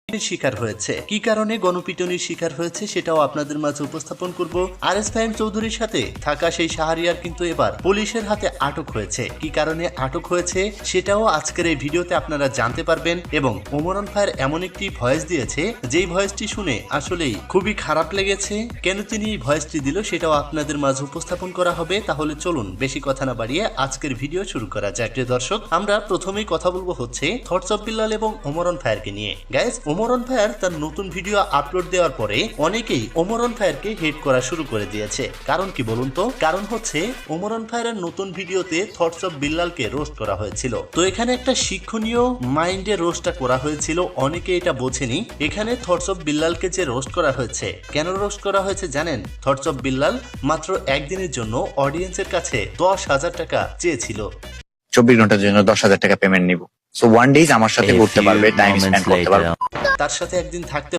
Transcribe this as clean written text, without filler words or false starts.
শিকার হয়েছে। কি কারণে গণপিটুনির শিকার হয়েছে সেটাও আপনাদের মাঝে উপস্থাপন করব। আরএস ফাহিম চৌধুরীর সাথে থাকা সেই শাহরিয়ার কিন্তু এবার পুলিশের হাতে আটক হয়েছে। কি কারণে আটক হয়েছে সেটাও আজকের এই ভিডিওতে আপনারা জানতে পারবেন। এবং ওমরান ভাইয়ের এমন একটি ভয়েস দিয়েছে যেই ভয়েসটি শুনে আসলেই খুবই খারাপ লেগেছে। কেন তিনি এই ভয়েসটি দিল সেটাও আপনাদের মাঝে উপস্থাপন করা হবে। তাহলে চলুন বেশি কথা না বাড়িয়ে আজকের ভিডিও শুরু করা যাক। প্রিয় দর্শক, আমরা প্রথমেই কথা বলবো হচ্ছে থটস অফ বিল্লাল এবং ওমরান ভাইয়ারকে নিয়ে। গাইস, ওমরান ভাইয়ার তার নতুন ভিডিও আপলোড দেওয়ার পরে অনেকেই ওমরান ভাইয়ারকে হেট করা শুরু করে দিয়েছে। কারণ কি বলুন তো? কারণ হচ্ছে ওমরান ভাইয়ারের নতুন ভিডিওতে থটস অফ বিল্লালকে রোস্ট করা হয়েছিল। তো এখানে একটা শিক্ষণীয় মাইন্ডে রোস্টটা করা হয়েছিল। অনেকে এটা বোঝেনি। এখানে থটস অফ বিল্লালকে যে রোস্ট করা হয়েছে, কেন রোস্ট করা হয়েছে জানেন? থটস অফ বিল্লাল মাত্র একদিনের জন্য অডিয়েন্সের কাছে 10,000 টাকা চেয়েছিল। 24 ঘন্টার জন্য 10,000 টাকা পেমেন্ট নিব। সো ওয়ান ডেজ আমার সাথে ঘুরতে পারবে, টাইম স্পেন্ড করতে পারবে। তার সাথে একদিন থাকতে